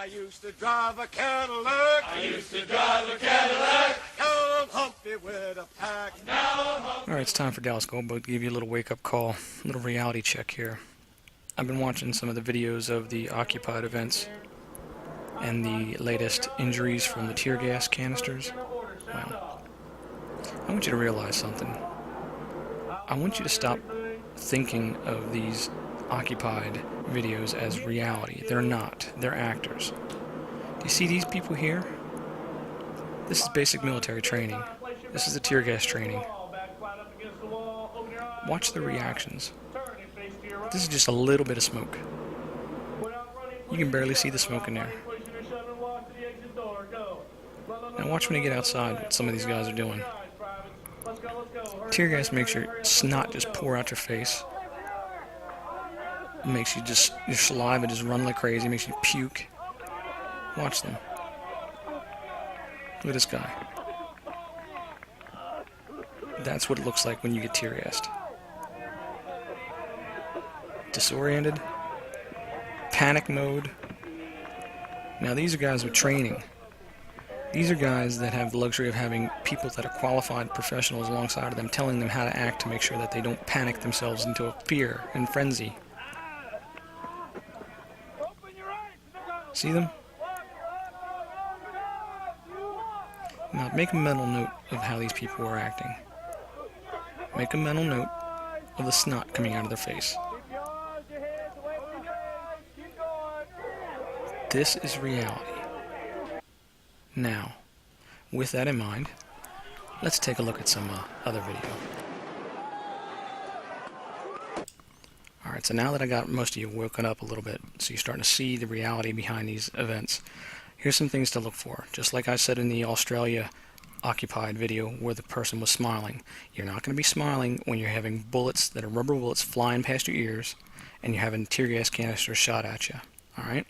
I used to drive a Cadillac. I used to drive a Cadillac. Now I'm Humpty with a pack. Alright, it's time for DallasGoldBug to give you a little wake-up call, a little reality check here. I've been watching some of the videos of the occupied events and the latest injuries from the tear gas canisters. Well, I want you to realize something. I want you to stop thinking of these occupied videos as reality. They're not. They're actors. Do you see these people here? This is basic military training. This is the tear gas training. Watch the reactions. This is just a little bit of smoke. You can barely see the smoke in there. Now watch when you get outside what some of these guys are doing. Tear gas makes your snot just pour out your face. It makes you just, your saliva just run like crazy. It makes you puke. Watch them. Look at this guy. That's what it looks like when you get tear gassed. Disoriented. Panic mode. Now these are guys with training. These are guys that have the luxury of having people that are qualified professionals alongside of them telling them how to act to make sure that they don't panic themselves into a fear and frenzy. See them? Now make a mental note of how these people are acting. Make a mental note of the snot coming out of their face. This is reality. Now, with that in mind, let's take a look at some other video. Alright, so now that I got most of you woken up a little bit, so you're starting to see the reality behind these events, here's some things to look for. Just like I said in the Australia occupied video where the person was smiling. You're not going to be smiling when you're having bullets that are rubber bullets flying past your ears and you're having tear gas canisters shot at you. Alright?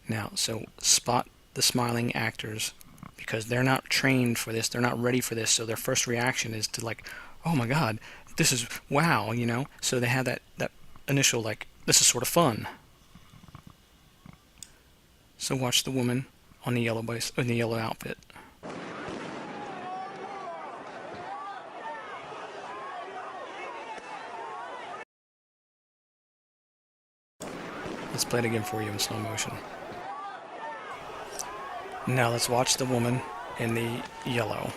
Now, so spot the smiling actors because they're not trained for this, they're not ready for this, so their first reaction is to like, oh my god, this is wow, you know? So they have that initial like, this is sort of fun. So watch the woman on the yellow base, in the yellow outfit. Let's play it again for you in slow motion. Now let's watch the woman in the yellow.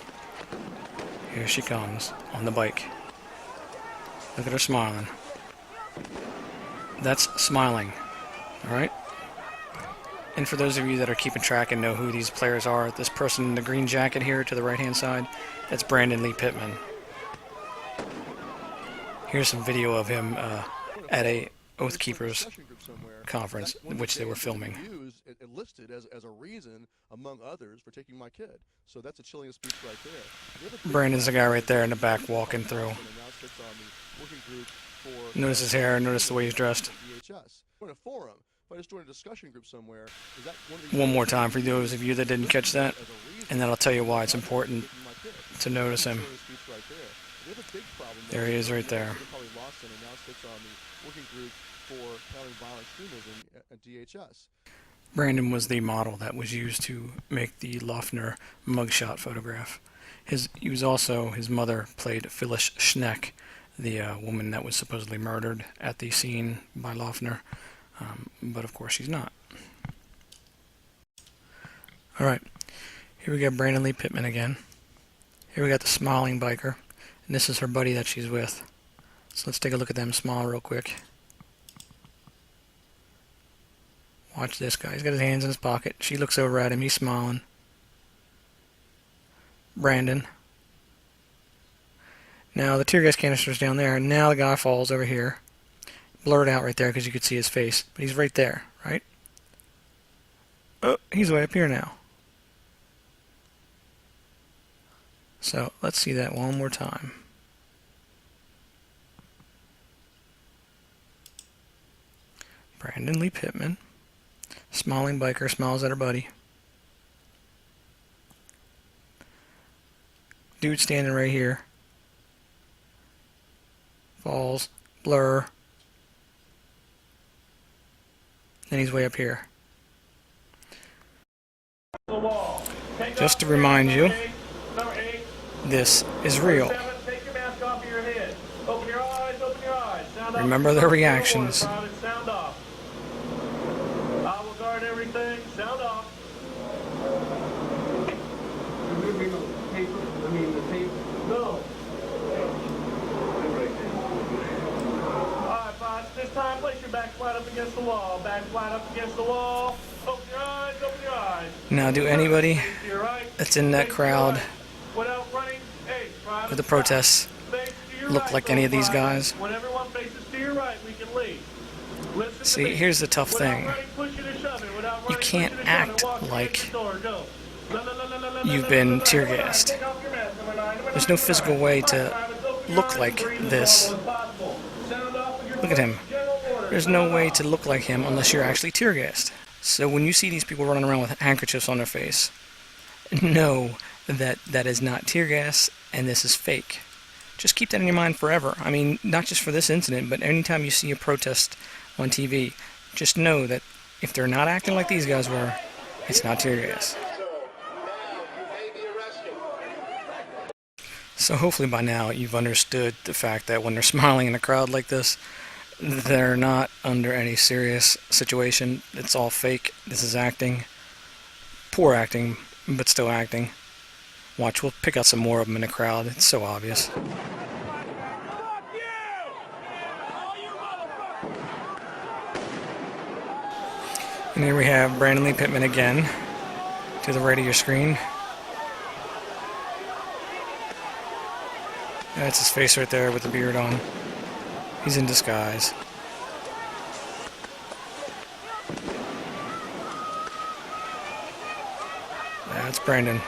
Here she comes on the bike. Look at her smiling. That's smiling. Alright? And for those of you that are keeping track and know who these players are, this person in the green jacket here to the right hand side, that's Brandon Lee Pittman. Here's some video of him at a Oath Keepers conference, which they were filming. Listed as a reason, among others, for taking my kid. So that's a chilling speech right there. Brandon's the guy right there in the back walking through. Notice his hair, notice the way he's dressed. One more time for those of you that didn't catch that, and then I'll tell you why it's important to notice him. There he is right there. Brandon was the model that was used to make the Loeffner mugshot photograph. His mother played Phyllis Schneck, the woman that was supposedly murdered at the scene by Loeffner, but of course she's not. Alright, here we got Brandon Lee Pittman again. Here we got the smiling biker, and this is her buddy that she's with. So let's take a look at them smile real quick. Watch this guy. He's got his hands in his pocket. She looks over at him. He's smiling. Brandon. Now the tear gas canister's down there. And now the guy falls over here. Blurred out right there because you could see his face. But he's right there, right? Oh, he's way up here now. So let's see that one more time. Brandon Lee Pittman. Smiling biker smiles at her buddy. Dude standing right here. Falls. Blur. Then he's way up here. the wall. Just to remind you, Number 8. this is real. 7, take your mask off of your head. Open your eyes, open your eyes. Sound Remember off. their reactions. Sound off. I will guard everything. Sound off. Removing the paper, the tape. No. Alright, boss. This time, place your back flat up against the wall. Back flat up against the wall. Open your eyes, open your eyes. Now, do anybody Face to your right. that's in that Face to your crowd right. Without running, hey, private with the stop. protests Face to your look right, like any of these private. guys? When everyone faces to your right, we can leave. Listen to See, me. here's the tough Without thing. running, push it or shove it. Without You running, can't push it or shove it. act Walk like against the door. Go. you've been tear gassed. Take off your mask. Number 9. There's no physical way to look like this. Look at him. There's no way to look like him unless you're actually tear gassed. So when you see these people running around with handkerchiefs on their face, know that that is not tear gas and this is fake. Just keep that in your mind forever. I mean, not just for this incident, but anytime you see a protest on TV, just know that if they're not acting like these guys were, it's not tear gas. So hopefully by now you've understood the fact that when they're smiling in a crowd like this, they're not under any serious situation. It's all fake. This is acting. Poor acting, but still acting. Watch, we'll pick out some more of them in the crowd. It's so obvious. And here we have Brandon Lee Pittman again to the right of your screen. That's his face right there with the beard on. He's in disguise. That's Brandon.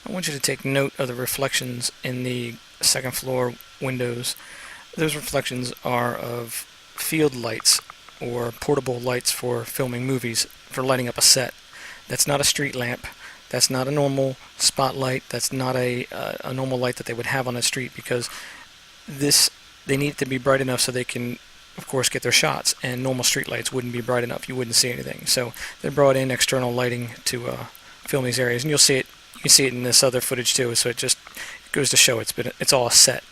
I want you to take note of the reflections in the second floor windows. Those reflections are of field lights or portable lights for filming movies, for lighting up a set. That's not a street lamp. That's not a normal spotlight. That's not a normal light that they would have on the street, because they need it to be bright enough so they can, of course, get their shots. And normal street lights wouldn't be bright enough. You wouldn't see anything. So they brought in external lighting to film these areas, and you'll see it. You can see it in this other footage too. So it just goes to show it's all a set.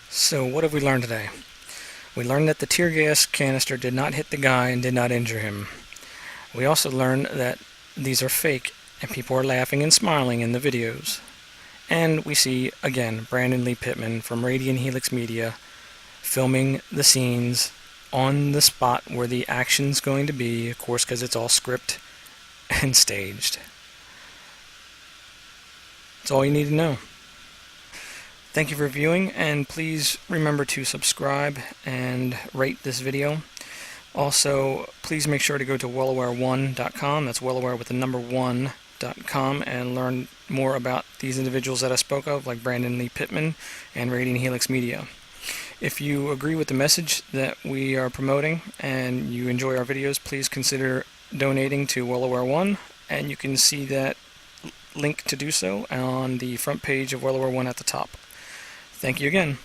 So what have we learned today? We learned that the tear gas canister did not hit the guy and did not injure him. We also learned that these are fake and people are laughing and smiling in the videos. And we see, again, Brandon Lee Pittman from Radiant Helix Media filming the scenes on the spot where the action's going to be, of course, because it's all script and staged. That's all you need to know. Thank you for viewing, and please remember to subscribe and rate this video. Also, please make sure to go to wellaware1.com, that's wellaware with the number 1.com, and learn more about these individuals that I spoke of, like Brandon Lee Pittman and Radiant Helix Media. If you agree with the message that we are promoting and you enjoy our videos, please consider donating to Wellaware 1, and you can see that link to do so on the front page of Wellaware 1 at the top. Thank you again.